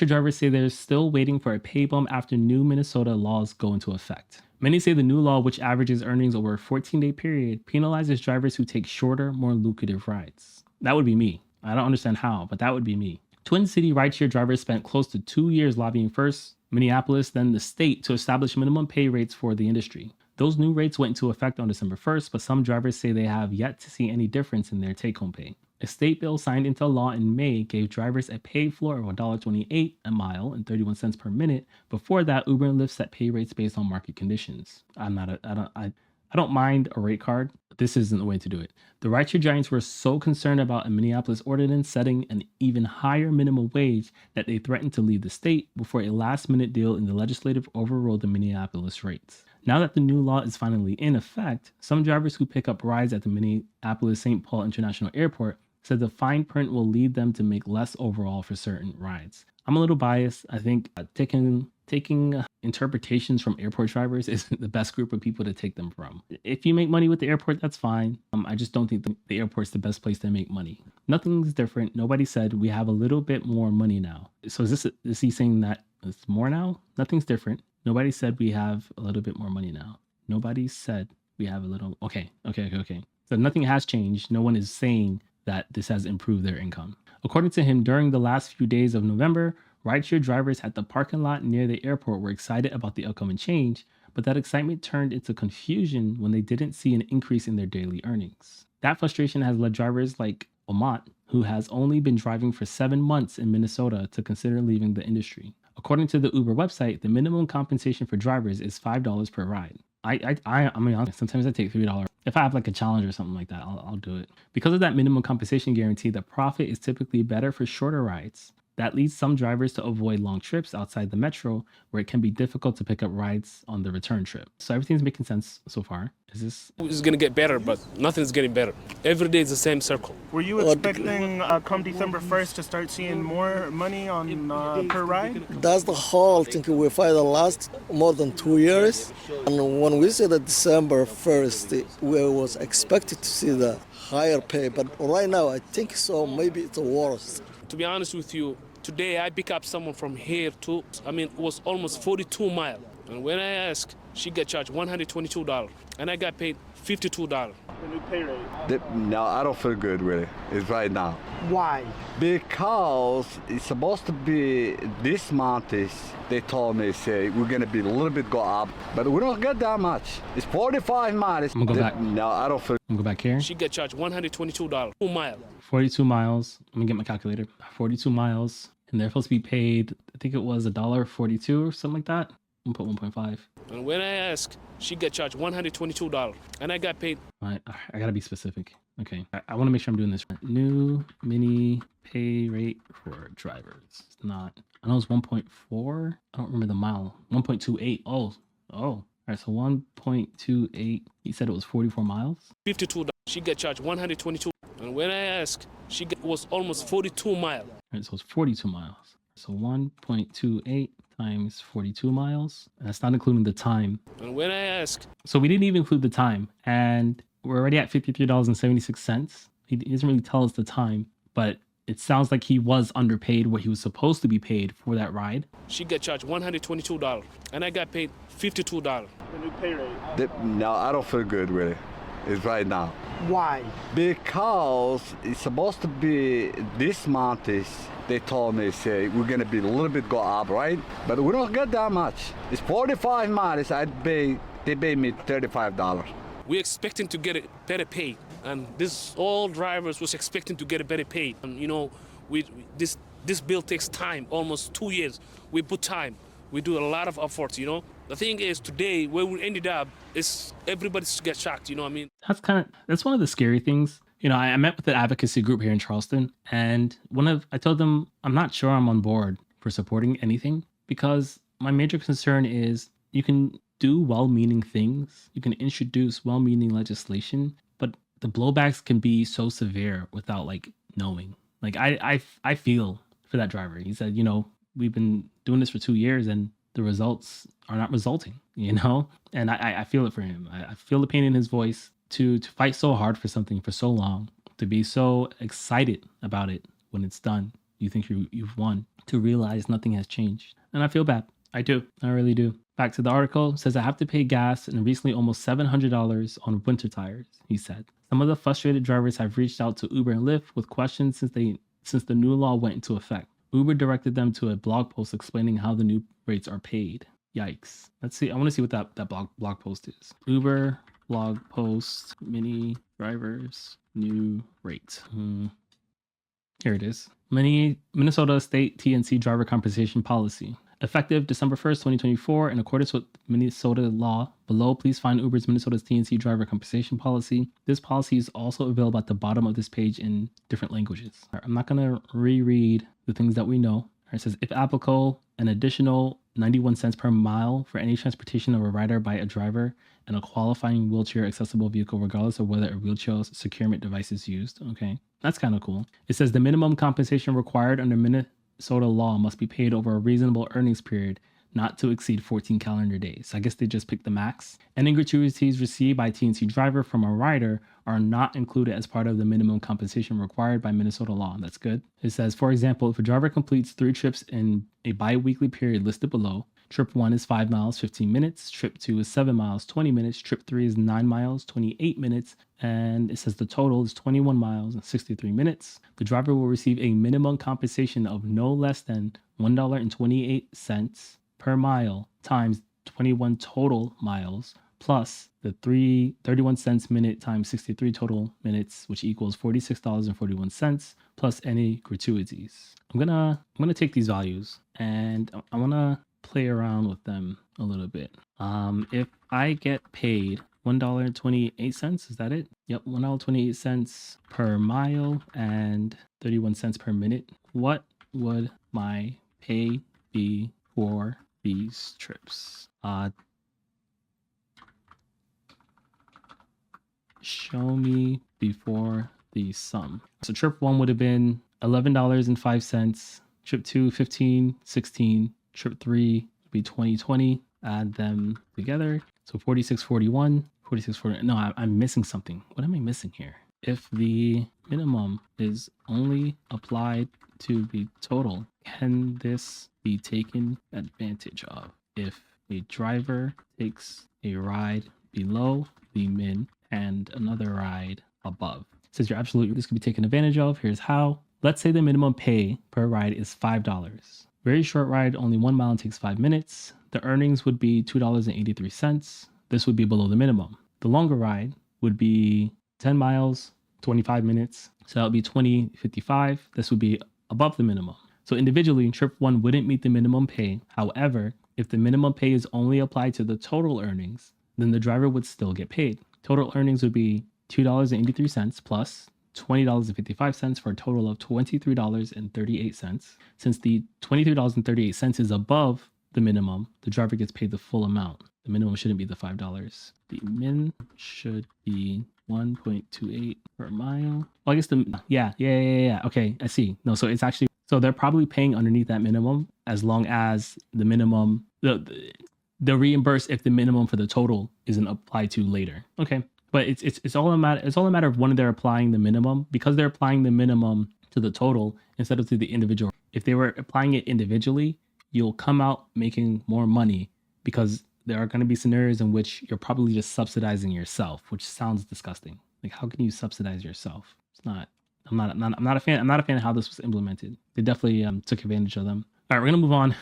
Drivers say they're still waiting for a pay bump after new Minnesota laws go into effect. Many say the new law, which averages earnings over a 14-day period, penalizes drivers who take shorter, more lucrative rides. That would be me. I don't understand how, but that would be me. Twin City rideshare drivers spent close to 2 years lobbying first Minneapolis, then the state to establish minimum pay rates for the industry. Those new rates went into effect on December 1st, but some drivers say they have yet to see any difference in their take-home pay. A state bill signed into law in May gave drivers a pay floor of $1.28 a mile and 31 cents per minute. Before that, Uber and Lyft set pay rates based on market conditions. I don't mind a rate card, but this isn't the way to do it. The rideshare giants were so concerned about a Minneapolis ordinance setting an even higher minimum wage that they threatened to leave the state before a last-minute deal in the legislature overruled the Minneapolis rates. Now that the new law is finally in effect, some drivers who pick up rides at the Minneapolis-St. Paul International Airport said the fine print will lead them to make less overall for certain rides. I'm a little biased. I think taking interpretations from airport drivers is the best group of people to take them from. If you make money with the airport, that's fine. I just don't think the airport's the best place to make money. Nothing's different. Nobody said we have a little bit more money now. So is he saying that it's more now? Nothing's different. Nobody said we have a little bit more money now. Nobody said we have a little. Okay. So nothing has changed. No one is saying that this has improved their income. According to him, during the last few days of November, rideshare drivers at the parking lot near the airport were excited about the upcoming change, but that excitement turned into confusion when they didn't see an increase in their daily earnings. That frustration has led drivers like Omot, who has only been driving for 7 months in Minnesota, to consider leaving the industry. According to the Uber website, the minimum compensation for drivers is $5 per ride. I mean, sometimes I take $3. If I have like a challenge or something like that, I'll do it. Because of that minimum compensation guarantee, the profit is typically better for shorter rides. That leads some drivers to avoid long trips outside the metro, where it can be difficult to pick up rides on the return trip. So everything's making sense so far. It's going to get better, but nothing's getting better. Every day is the same circle. Were you expecting come December 1st to start seeing more money on per ride? That's the whole thing we fight the last more than 2 years. And when we said that December 1st, we was expected to see the higher pay. But right now, I think so maybe it's worse. To be honest with you, today I pick up someone from here to, it was almost 42 miles. And when I ask, she got charged $122. And I got paid $52. The new pay rate. No, I don't feel good really. It's right now. Why? Because it's supposed to be this month they told me, say, we're going to be a little bit go up, but we don't get that much. It's 45 miles. I'm gonna go back. No, I don't feel. I'm gonna go back here. She got charged $122, 2 miles. 42 miles. Let me get my calculator. 42 miles. And they're supposed to be paid, I think it was $1.42 or something like that. I'm gonna put 1.5. And when I ask, she got charged $122. And I got paid. I gotta be specific. Okay. I want to make sure I'm doing this right. New mini pay rate for drivers. It's not. I know it's 1.4. I don't remember the mile. 1.28. Oh. All right. So 1.28. He said it was 44 miles. $52. She got charged $122. And when I ask, was almost 42 miles. All right. So it's 42 miles. So 1.28 times 42 miles. And that's not including the time. And when I ask. So we didn't even include the time. And we're already at $53.76. He doesn't really tell us the time, but it sounds like he was underpaid what he was supposed to be paid for that ride. She got charged $122, and I got paid $52. The new pay rate. No, I don't feel good really. It's right now. Why? Because it's supposed to be this month they told me, say, we're going to be a little bit go up, right? But we don't get that much. It's 45 miles. They pay me $35. We're expecting to get a better pay, and all drivers was expecting to get a better pay. And this bill takes time, almost 2 years. We put time. We do a lot of efforts. The thing is, today where we ended up is everybody's get shocked. That's one of the scary things. I met with the advocacy group here in Charleston, and I told them I'm not sure I'm on board for supporting anything, because my major concern is you can do well-meaning things, you can introduce well-meaning legislation, but the blowbacks can be so severe without knowing. I feel for that driver. He said, we've been doing this for 2 years and the results are not resulting, and I feel it for him. I feel the pain in his voice to fight so hard for something for so long, to be so excited about it when it's done. You think you've won, to realize nothing has changed. And I feel bad. I do. I really do. Back to the article, it says I have to pay gas and recently almost $700 on winter tires, he said. Some of the frustrated drivers have reached out to Uber and Lyft with questions since the new law went into effect. Uber directed them to a blog post explaining how the new rates are paid. Yikes. Let's see. I want to see what that blog post is. Uber blog post, mini drivers, new rate. Here it is. Minnesota State TNC driver compensation policy. Effective December 1st, 2024, in accordance with Minnesota law, below please find Uber's Minnesota's TNC driver compensation policy. This policy is also available at the bottom of this page in different languages. I'm not going to reread the things that we know. It says, if applicable, an additional 91 cents per mile for any transportation of a rider by a driver and a qualifying wheelchair accessible vehicle, regardless of whether a wheelchair securement device is used. Okay, that's kind of cool. It says the minimum compensation required under Minnesota law must be paid over a reasonable earnings period not to exceed 14 calendar days. I guess they just picked the max. Any gratuities received by TNC driver from a rider are not included as part of the minimum compensation required by Minnesota law. That's good. It says, for example, if a driver completes 3 trips in a bi-weekly period listed below, trip 1 is 5 miles, 15 minutes. Trip 2 is 7 miles, 20 minutes. Trip 3 is 9 miles, 28 minutes. And it says the total is 21 miles and 63 minutes. The driver will receive a minimum compensation of no less than $1.28 per mile times 21 total miles plus the 31 cents minute times 63 total minutes, which equals $46.41 plus any gratuities. I'm gonna take these values and I wanna play around with them a little bit. If I get paid $1.28, is that it? Yep, $1.28 per mile and 31 cents per minute. What would my pay be for these trips? Show me before the sum. So trip 1 would have been $11.05. Trip 2, 15, 16. Trip 3 would be 20. Add them together. So 46.41, 46.40. No, I'm missing something. What am I missing here? If the minimum is only applied to the total, can this be taken advantage of? If a driver takes a ride below the min and another ride above. It says you're absolutely, this could be taken advantage of. Here's how. Let's say the minimum pay per ride is $5. Very short ride, only 1 mile and takes 5 minutes. The earnings would be $2.83. This would be below the minimum. The longer ride would be 10 miles, 25 minutes. So that would be $20.55. This would be above the minimum. So individually, trip 1 wouldn't meet the minimum pay. However, if the minimum pay is only applied to the total earnings, then the driver would still get paid. Total earnings would be $2.83 plus $20.55 for a total of $23.38. Since the $23.38 is above the minimum, the driver gets paid the full amount. The minimum shouldn't be the $5. The min should be 1.28 per mile. Well, I guess yeah. Okay, I see. No, so it's actually, so they're probably paying underneath that minimum as long as the minimum, they'll reimburse if the minimum for the total isn't applied to later. Okay, but it's all a matter of when they're applying the minimum, because they're applying the minimum to the total instead of to the individual. If they were applying it individually, you'll come out making more money because there are going to be scenarios in which you're probably just subsidizing yourself, which sounds disgusting. Like, how can you subsidize yourself? It's not. I'm not a fan. I'm not a fan of how this was implemented. They definitely took advantage of them. All right, we're gonna move on.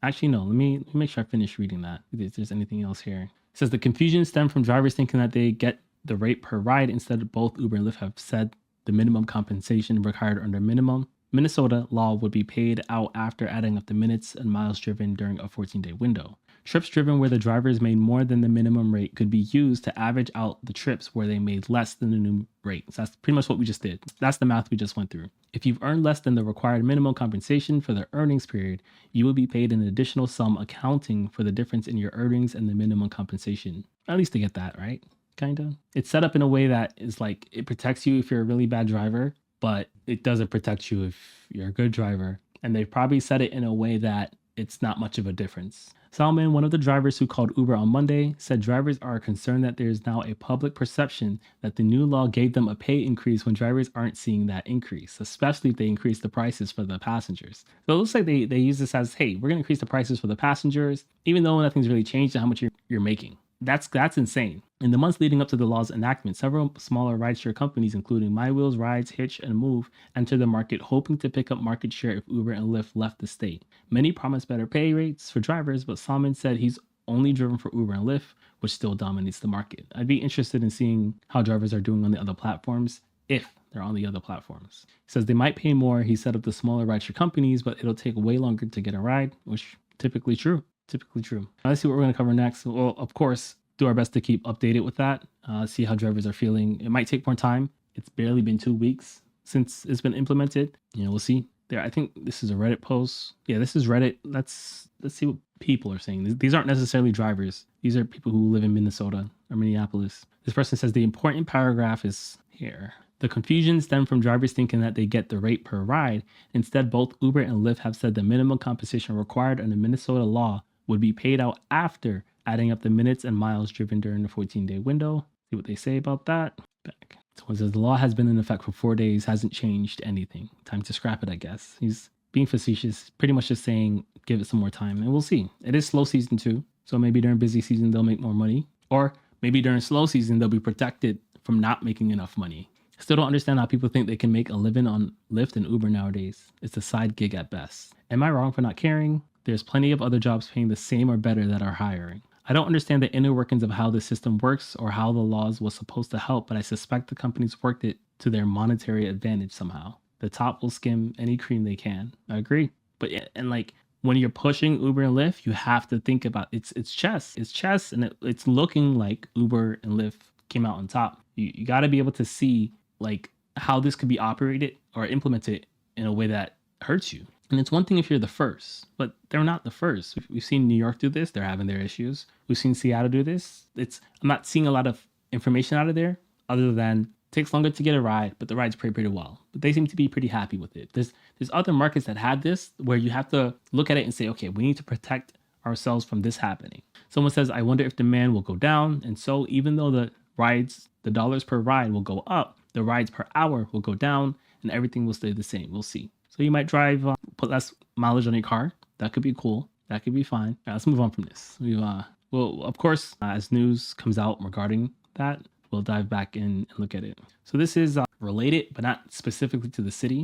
Actually, no. Let me make sure I finish reading that. If there's anything else here, it says the confusion stemmed from drivers thinking that they get the rate per ride. Instead, both Uber and Lyft have said the minimum compensation required under Minnesota law would be paid out after adding up the minutes and miles driven during a 14-day window. Trips driven where the drivers made more than the minimum rate could be used to average out the trips where they made less than the new rate. So that's pretty much what we just did. That's the math we just went through. If you've earned less than the required minimum compensation for the earnings period, you will be paid an additional sum accounting for the difference in your earnings and the minimum compensation. At least to get that, right? Kind of. It's set up in a way that is like, it protects you if you're a really bad driver, but it doesn't protect you if you're a good driver. And they probably set it in a way that it's not much of a difference. Salman, one of the drivers who called Uber on Monday, said drivers are concerned that there is now a public perception that the new law gave them a pay increase when drivers aren't seeing that increase, especially if they increase the prices for the passengers. So it looks like they use this as, hey, we're going to increase the prices for the passengers, even though nothing's really changed in how much you're making. That's insane. In the months leading up to the law's enactment, several smaller rideshare companies, including MyWheels, Rides, Hitch, and Move, entered the market hoping to pick up market share if Uber and Lyft left the state. Many promised better pay rates for drivers, but Salman said he's only driven for Uber and Lyft, which still dominates the market. I'd be interested in seeing how drivers are doing on the other platforms, if they're on the other platforms. He says they might pay more. He set up the smaller rideshare companies, but it'll take way longer to get a ride, which typically true. Typically true. Let's see what we're going to cover next. Well, of course, do our best to keep updated with that. See how drivers are feeling. It might take more time. It's barely been 2 weeks since it's been implemented. We'll see. There, I think this is a Reddit post. Yeah, this is Reddit. Let's see what people are saying. These aren't necessarily drivers. These are people who live in Minnesota or Minneapolis. This person says the important paragraph is here. The confusion stemmed from drivers thinking that they get the rate per ride. Instead, both Uber and Lyft have said the minimum compensation required under Minnesota law would be paid out after adding up the minutes and miles driven during the 14-day window. See what they say about that. Back. So it says the law has been in effect for 4 days, hasn't changed anything. Time to scrap it, I guess. He's being facetious, pretty much just saying give it some more time, and we'll see. It is slow season too, so maybe during busy season they'll make more money, or maybe during slow season they'll be protected from not making enough money. Still don't understand how people think they can make a living on Lyft and Uber nowadays. It's a side gig at best. Am I wrong for not caring? There's plenty of other jobs paying the same or better that are hiring. I don't understand the inner workings of how the system works or how the laws was supposed to help, but I suspect the companies worked it to their monetary advantage somehow. The top will skim any cream they can. I agree. But yeah, and like when you're pushing Uber and Lyft, you have to think about it's chess. It's chess, and it's looking like Uber and Lyft came out on top. You got to be able to see like how this could be operated or implemented in a way that hurts you. And it's one thing if you're the first, but they're not the first. We've seen New York do this. They're having their issues. We've seen Seattle do this. I'm not seeing a lot of information out of there other than it takes longer to get a ride, but the rides pay pretty well. But they seem to be pretty happy with it. There's other markets that had this where you have to look at it and say, okay, we need to protect ourselves from this happening. Someone says, I wonder if demand will go down. And so even though the dollars per ride will go up, the rides per hour will go down and everything will stay the same. We'll see. So you might drive, put less mileage on your car. That could be cool. That could be fine. All right, let's move on from this. Well, of course, as news comes out regarding that, we'll dive back in and look at it. So this is related, but not specifically to the city.